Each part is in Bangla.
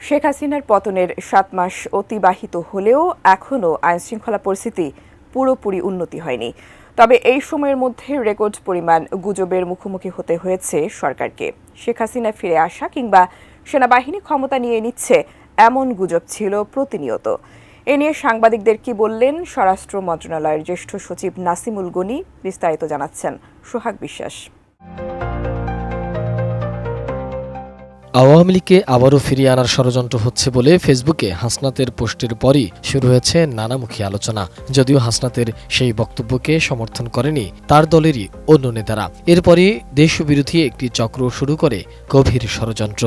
শেখ হাসিনার পতনের ৭ মাস অতিবাহিত হলেও এখনও আইনশৃঙ্খলা পরিস্থিতি পুরোপুরি উন্নতি হয়নি। তবে এই সময়ের মধ্যে রেকর্ড পরিমাণ গুজবের মুখোমুখি হতে হয়েছে সরকারকে। শেখ হাসিনা ফিরে আসা কিংবা সেনাবাহিনী ক্ষমতা নিয়ে নিচ্ছে এমন গুজব ছিল প্রতিনিয়ত। এ নিয়ে সাংবাদিকদের কি বললেন স্বরাষ্ট্র মন্ত্রণালয়ের জ্যেষ্ঠ সচিব নাসিমুল গনি, বিস্তারিত জানাচ্ছেন সোহাগ বিশ্বাস। আওয়ামী লীগকে আবারও ফিরিয়ে আনার ষড়যন্ত্র হচ্ছে বলে ফেসবুকে হাসনাতের পোস্টের পরই শুরু হয়েছে নানামুখী আলোচনা। যদিও হাসনাতের সেই বক্তব্যকে সমর্থন করেনি তার দলেরই অন্য নেতারা। এরপরই দেশবিরোধী একটি চক্র শুরু করে গভীর ষড়যন্ত্র।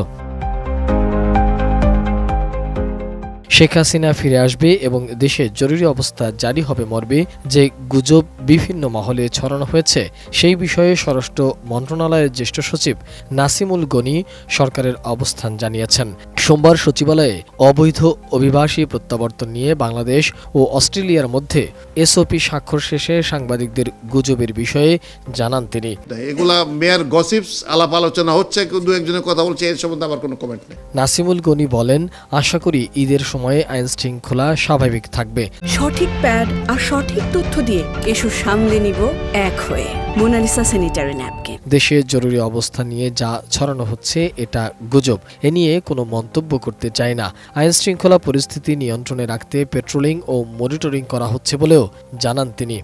শেখ হাসিনা ফিরে আসবে এবং দেশে জরুরি অবস্থা জারি হবে মর্মে যে গুজব বিভিন্ন মহলে ছড়ানো হয়েছে, সেই বিষয়ে স্বরাষ্ট্র মন্ত্রণালয়ের জ্যেষ্ঠ সচিব নাসিমুল গনি সরকারের অবস্থান জানিয়েছেন। সোমবার সচিবালয়ে অবৈধ অভিবাসী প্রত্যাবর্তন নিয়ে বাংলাদেশ ও অস্ট্রেলিয়ার মধ্যে এসওপি স্বাক্ষর শেষে সাংবাদিকদের গুজবের বিষয়ে জানান তিনি। এগুলা মেয়ার গসিপস আলাপ আলোচনা হচ্ছে, দু একজনের কথা বলছে, এর সম্বন্ধে আমার কোনো কমেন্ট নেই। নাসিমুল গনি বলেন, আশা করি ঈদের সময়ে আইন শৃঙ্খলা স্বাভাবিক থাকবে। সঠিক প্যাড আর সঠিক তথ্য দিয়ে এসব সামলে নিব এক হয়ে। Monalisa sanitary napkin. দেশে জরুরি অবস্থা নিয়ে যা ছড়ানো হচ্ছে এটা গুজব। এ নিয়ে কোনো মন্তব্য করতে চাই না। আইন শৃঙ্খলা পরিস্থিতি নিয়ন্ত্রণে রাখতে পেট্রোলিং ও মনিটরিং করা হচ্ছে বলেও জানান তিনি।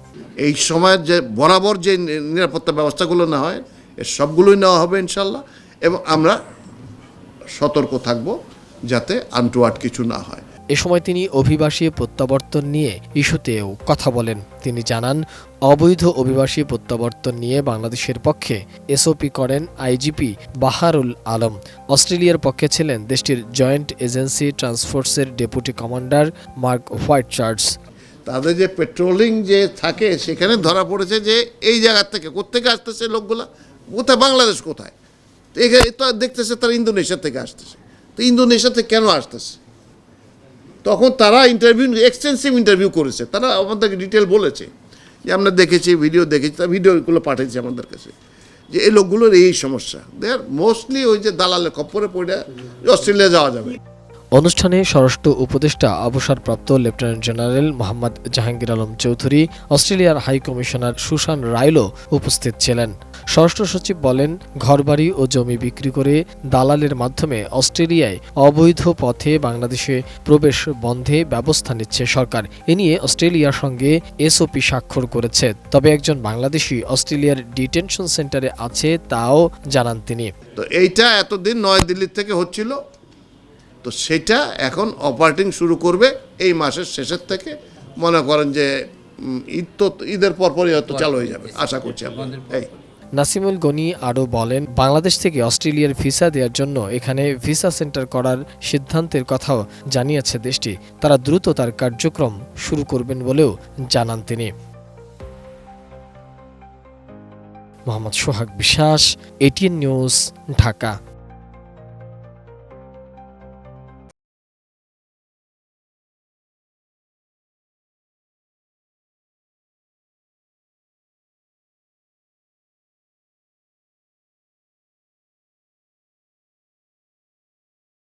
এই সময় যে বরাবর যে নিরাপত্তা ব্যবস্থাগুলো না হয়, এর সবগুলোই নেওয়া হবে ইনশাল্লাহ, এবং আমরা সতর্ক থাকব যাতে আনটুয়ার্ড কিছু না হয়। এ সময় তিনি অভিবাসী প্রত্যাবর্তন নিয়ে ইস্যুতেও কথা বলেন। তিনি জানান, অবৈধ অভিবাসী প্রত্যাবর্তন নিয়ে বাংলাদেশের পক্ষে এসওপি করেন আইজিপি বাহারুল আলম। অস্ট্রেলিয়ার পক্ষে ছিলেন দেশটির জয়েন্ট এজেন্সি ট্রান্সফোর্সের ডেপুটি কমান্ডার মার্ক হোয়াইটচার্ডস। তাদের যে পেট্রোলিং যে থাকে, সেখানে ধরা পড়েছে যে এই জায়গার থেকে কোত্থেকে আসতেছে লোকগুলা, কোথায়, বাংলাদেশ কোথায়, তো এখানে তো দেখতেছে তারা ইন্দোনেশিয়া থেকে আসতেছে। তো ইন্দোনেশিয়া থেকে কেন আসতেছে? তখন তারা এক্সটেন্সিভ ইন্টারভিউ করেছে, তারা আমাদেরকে ডিটেল বলেছে যে আমরা দেখেছি, ভিডিও দেখেছি, তার ভিডিওগুলো পাঠিয়েছে আমাদের কাছে, যে এই লোকগুলোর এই সমস্যা। দেয়ার মোস্টলি ওই যে দালালের খপ্পরে পড়ে অস্ট্রেলিয়া যাওয়া যাবে। অনুষ্ঠানে স্বরাষ্ট্র উপদেষ্টা অবসরপ্রাপ্ত লেফটেন্যান্ট জেনারেল মোহাম্মদ জাহাঙ্গীর আলম চৌধুরী, অস্ট্রেলিয়ার হাই কমিশনার সুশান রাইলও উপস্থিত ছিলেন। স্বরাষ্ট্র সচিব বলেন, ঘরবাড়ি ও জমি বিক্রি করে দালালের মাধ্যমে অস্ট্রেলিয়ায় অবৈধ পথে বাংলাদেশে প্রবেশ বন্ধে ব্যবস্থা নিচ্ছে সরকার। এ নিয়ে অস্ট্রেলিয়ার সঙ্গে এসওপি স্বাক্ষর করেছে। তবে একজন বাংলাদেশি অস্ট্রেলিয়ার ডিটেনশন সেন্টারে আছে, তাও জানান তিনি। তো এইটা এতদিন নয়াদিল্লি থেকে হচ্ছিল, তো সেটা এখন অপারেটিং শুরু করবে এই মাসের শেষের থেকে। মনে করেন যে ঈদের পরপরই হয়তো চালু হয়ে যাবে, আশা করছি আমরা। নাসিমুল গনি আরও বলেন, বাংলাদেশ থেকে অস্ট্রেলিয়ার ভিসা দেওয়ার জন্য এখানে ভিসা সেন্টার করার সিদ্ধান্তের কথাও জানিয়েছে দেশটি। তারা দ্রুত তার কার্যক্রম শুরু করবেন বলেও জানান তিনি। মোহাম্মদ সোহাগ বিশ্বাস, এটিএন নিউজ, ঢাকা।